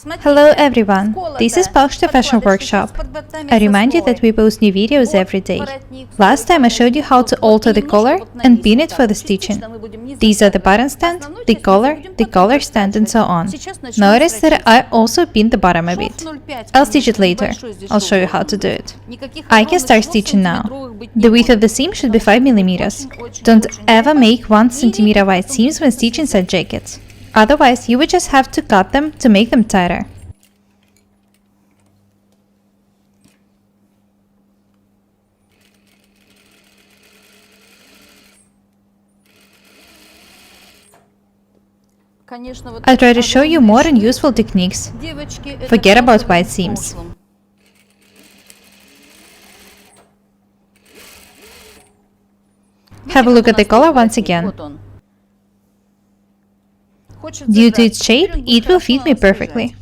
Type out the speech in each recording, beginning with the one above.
Hello everyone, this is Topstitching Fashion Workshop. I remind you that we post new videos every day. Last time I showed you how to alter the collar and pin it for the stitching. These are the button stand, the collar stand and so on. Notice that I also pinned the bottom a bit. I'll stitch it later. I'll show you how to do it. I can start stitching now. The width of the seam should be 5 mm. Don't ever make 1 cm wide seams when stitching side jackets. Otherwise, you would just have to cut them to make them tighter. I try to show you modern useful techniques. Forget about wide seams. Have a look at the collar once again. Due to its shape, it will fit me perfectly.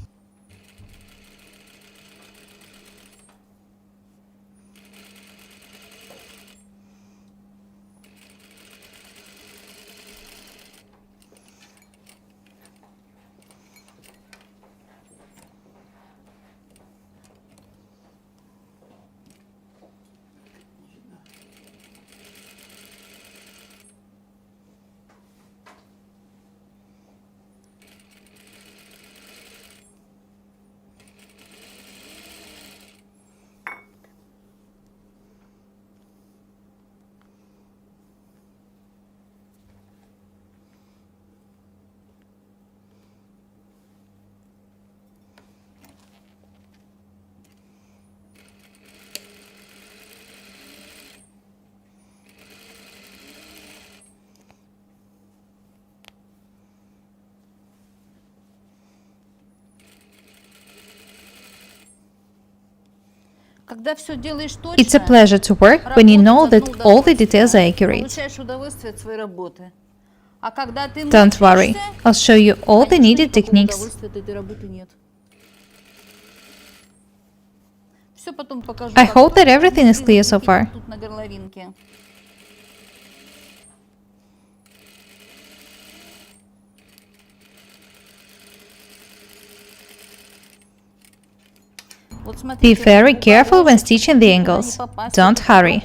It's a pleasure to work when you know that all the details are accurate. Don't worry, I'll show you all the needed techniques. I hope that everything is clear so far. Be very careful when stitching the angles. Don't hurry.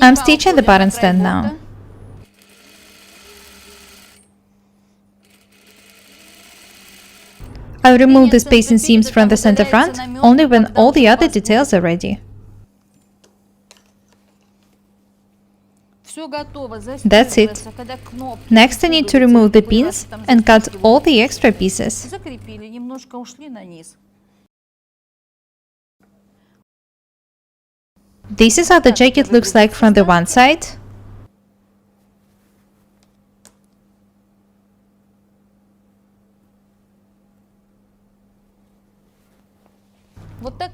I'm stitching the button stand now. I'll remove the spacing seams from the center front only when all the other details are ready. That's it. Next I need to remove the pins and cut all the extra pieces. This is how the jacket looks like from the one side.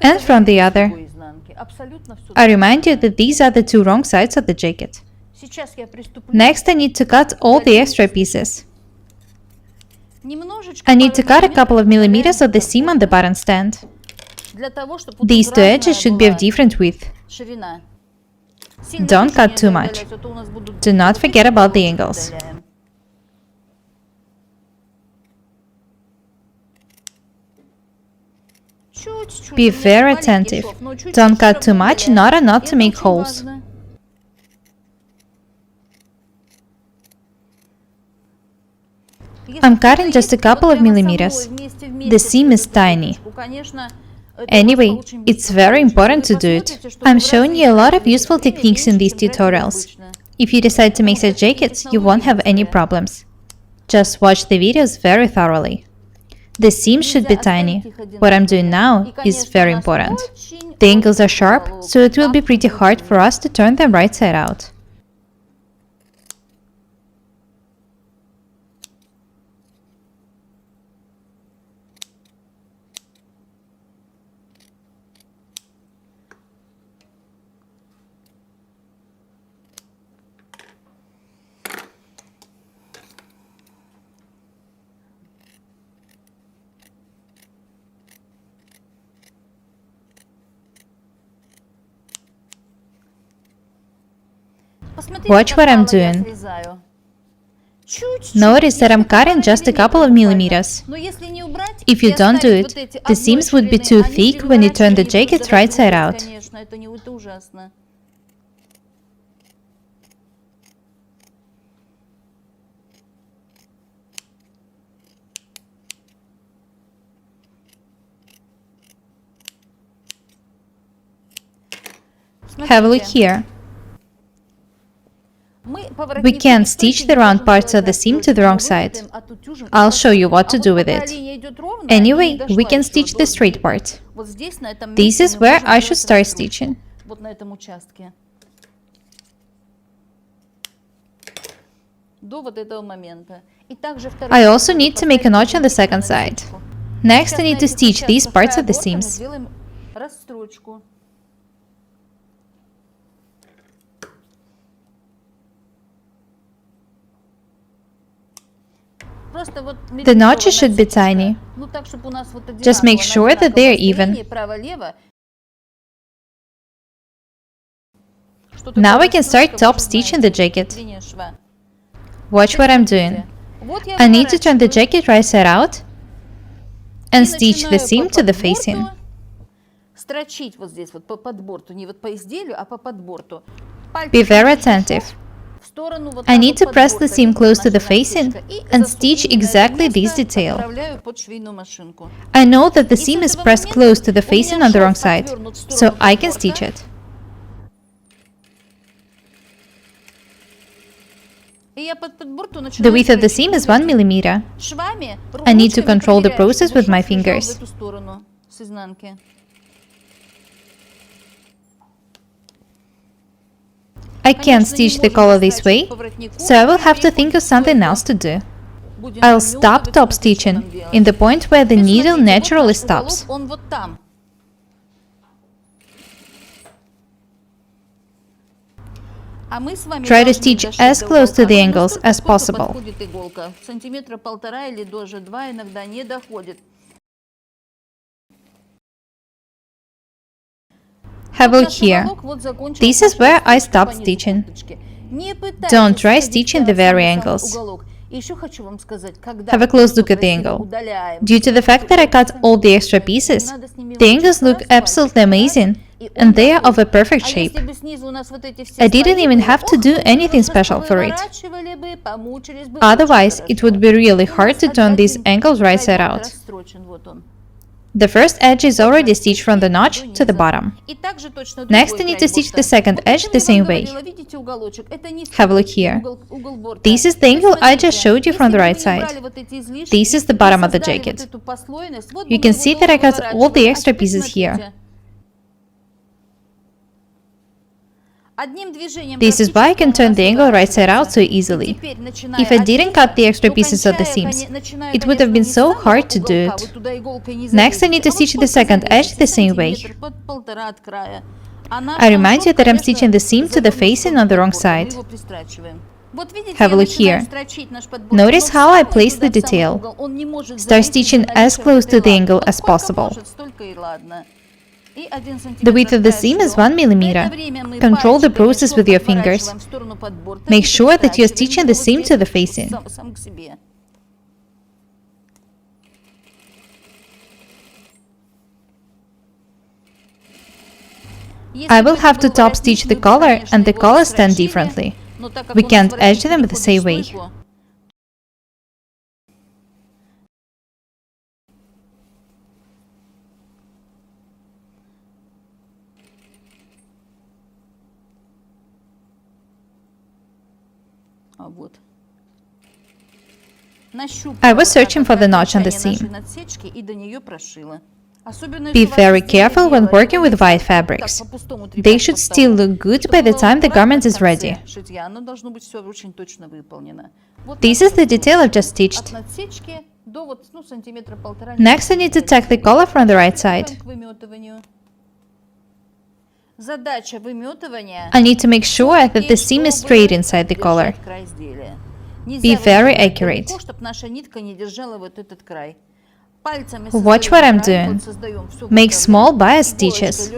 And from the other. I remind you that these are the two wrong sides of the jacket. Next I need to cut all the extra pieces. I need to cut a couple of millimeters of the seam on the button stand. These two edges should be of different width. Don't cut too much. Do not forget about the angles. Be very attentive. Don't cut too much in order not to make holes. I'm cutting just a couple of millimeters. The seam is tiny. Anyway, it's very important to do it. I'm showing you a lot of useful techniques in these tutorials. If you decide to make such jackets, you won't have any problems. Just watch the videos very thoroughly. The seams should be tiny. What I'm doing now is very important. The angles are sharp, so it will be pretty hard for us to turn them right side out. Watch what I'm doing. Notice that I'm cutting just a couple of millimeters. If you don't do it, the seams would be too thick when you turn the jacket right side out. Have a look here. We can't stitch the round parts of the seam to the wrong side. I'll show you what to do with it. Anyway, we can stitch the straight part. This is where I should start stitching. I also need to make a notch on the second side. Next, I need to stitch these parts of the seams. The notches should be tiny. Just make sure that they are even. Now I can start top stitching the jacket. Watch what I'm doing. I need to turn the jacket right side out and stitch the seam to the facing. Be very attentive. I need to press the seam close to the facing and stitch exactly this detail. I know that the seam is pressed close to the facing on the wrong side, so I can stitch it. The width of the seam is 1 millimeter. I need to control the process with my fingers. I can't stitch the collar this way, so I will have to think of something else to do. I'll stop top stitching in the point where the needle naturally stops. Try to stitch as close to the angles as possible. Have a look here. This is where I stop stitching. Don't try stitching the very angles. Have a close look at the angle. Due to the fact that I cut all the extra pieces, the angles look absolutely amazing, and they are of a perfect shape. I didn't even have to do anything special for it. Otherwise, it would be really hard to turn these angles right side out. The first edge is already stitched from the notch to the bottom. Next, I need to stitch the second edge the same way. Have a look here. This is the angle I just showed you from the right side. This is the bottom of the jacket. You can see that I cut all the extra pieces here. This is why I can turn the angle right side out so easily. If I didn't cut the extra pieces of the seams, it would have been so hard to do it. Next, I need to stitch the second edge the same way. I remind you that I'm stitching the seam to the facing on the wrong side. Have a look here. Notice how I place the detail. Start stitching as close to the angle as possible. The width of the seam is 1 millimeter. Control the process with your fingers. Make sure that you are stitching the seam to the facing. I will have to top stitch the collar and the collar stand differently. We can't edge them the same way. I was searching for the notch on the seam. Be very careful when working with white fabrics. They should still look good by the time the garment is ready. This is the detail I've just stitched. Next, I need to tack the collar from the right side. I need to make sure that the seam is straight inside the collar. Be very accurate. Watch what I'm doing. Make small bias stitches.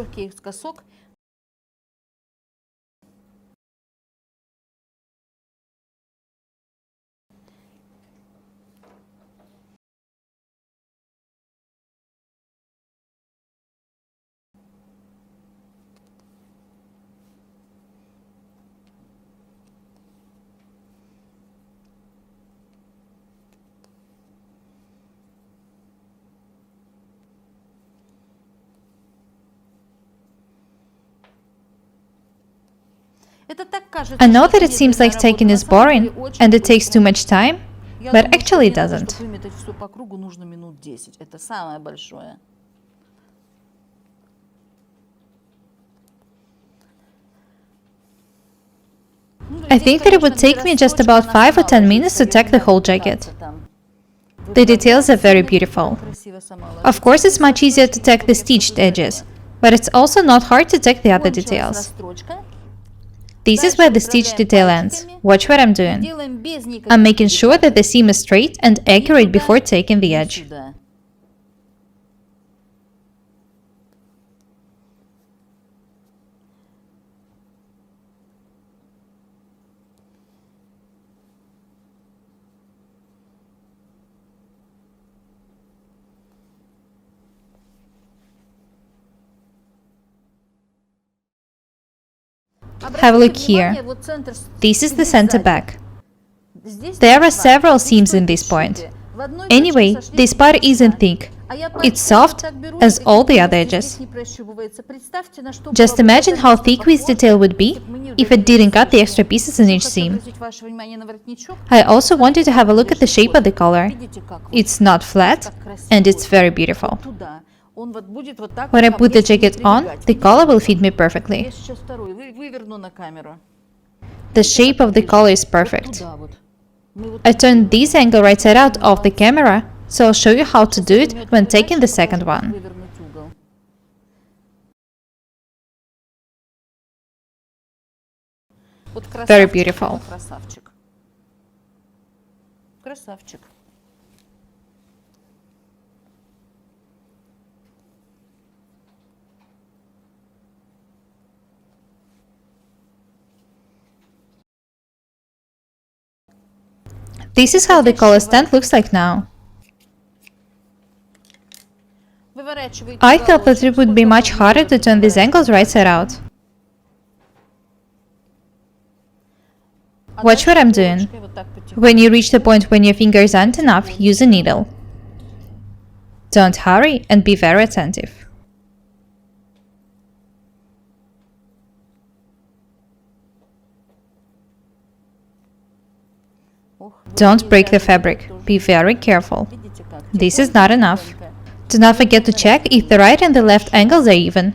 I know that it seems like tacking is boring and it takes too much time, but actually it doesn't. I think that it would take me just about 5 or 10 minutes to tack the whole jacket. The details are very beautiful. Of course, it's much easier to tack the stitched edges, but it's also not hard to tack the other details. This is where the stitch detail ends. Watch what I'm doing. I'm making sure that the seam is straight and accurate before taking the edge. Have a look here. This is the center back. There are several seams in this point. Anyway, this part isn't thick. It's soft as all the other edges. Just imagine how thick this detail would be if it didn't cut the extra pieces in each seam. I also want you to have a look at the shape of the collar. It's not flat, and it's very beautiful. When I put the jacket on, the collar will fit me perfectly. The shape of the collar is perfect. I turned this angle right side out of the camera, so I'll show you how to do it when taking the second one. Very beautiful. This is how the collar stand looks like now. I thought that it would be much harder to turn these angles right side out. Watch what I'm doing. When you reach the point when your fingers aren't enough, use a needle. Don't hurry and be very attentive. Don't break the fabric. Be very careful. This is not enough. Do not forget to check if the right and the left angles are even.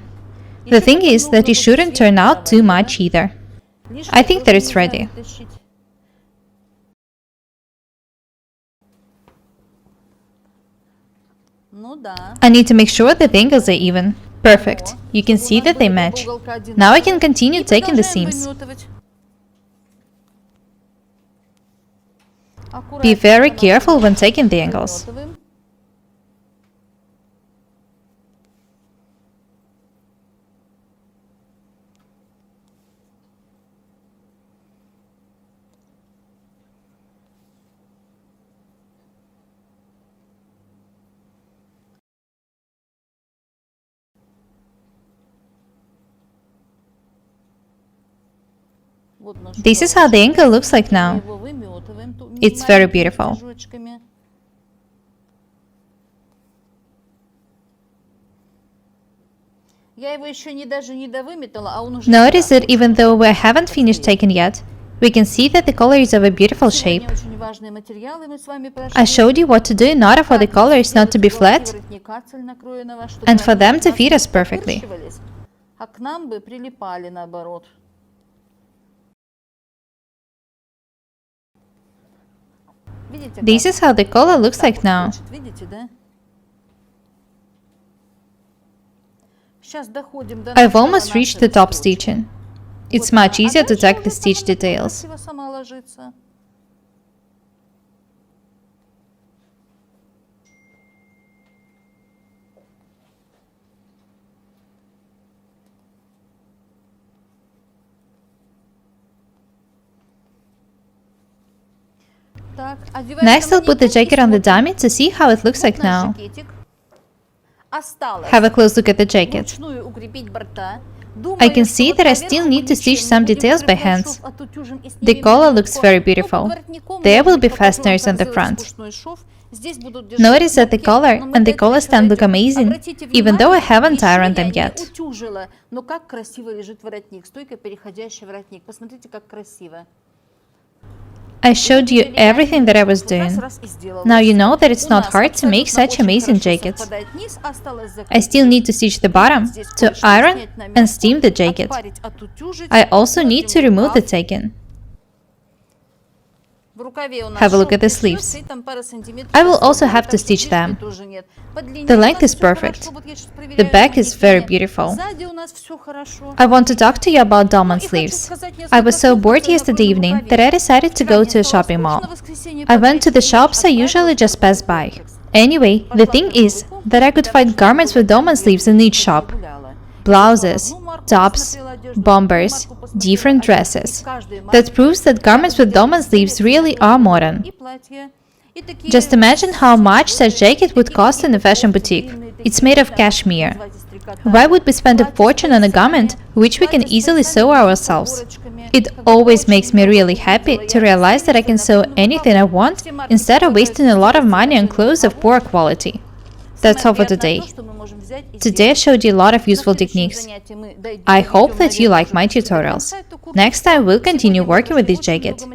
The thing is that it shouldn't turn out too much either. I think that it's ready. I need to make sure that the angles are even. Perfect. You can see that they match. Now I can continue taking the seams. Be very careful when taking the angles. This is how the angle looks like now. It's very beautiful. Notice that even though we haven't finished taking yet, we can see that the collar is of a beautiful shape. I showed you what to do in order for the collars not to be flat and for them to fit us perfectly. This is how the collar looks like now. I've almost reached the top stitching. It's much easier to tack the stitch details. Next, I'll put the jacket on the dummy to see how it looks like now. Have a close look at the jacket. I can see that I still need to stitch some details by hand. The collar looks very beautiful. There will be fasteners on the front. Notice that the collar and the collar stand look amazing, even though I haven't ironed them yet. I showed you everything that I was doing. Now you know that it's not hard to make such amazing jackets. I still need to stitch the bottom, to iron and steam the jacket. I also need to remove the tacking. Have a look at the sleeves. I will also have to stitch them. The length is perfect. The back is very beautiful. I want to talk to you about dolman sleeves. I was so bored yesterday evening that I decided to go to a shopping mall. I went to the shops I usually just pass by. Anyway, the thing is that I could find garments with dolman sleeves in each shop. Blouses, tops, bombers, different dresses. That proves that garments with dolman sleeves really are modern. Just imagine how much such jacket would cost in a fashion boutique. It's made of cashmere. Why would we spend a fortune on a garment which we can easily sew ourselves? It always makes me really happy to realize that I can sew anything I want instead of wasting a lot of money on clothes of poor quality. That's all for today. Today I showed you a lot of useful techniques. I hope that you like my tutorials. Next time we'll continue working with this jacket.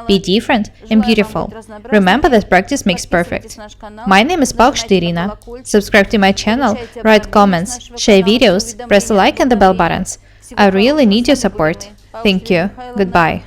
Be different and beautiful. Remember that practice makes perfect. My name is Irina. Subscribe to my channel, write comments, share videos, press the like and the bell buttons. I really need your support. Thank you. Goodbye.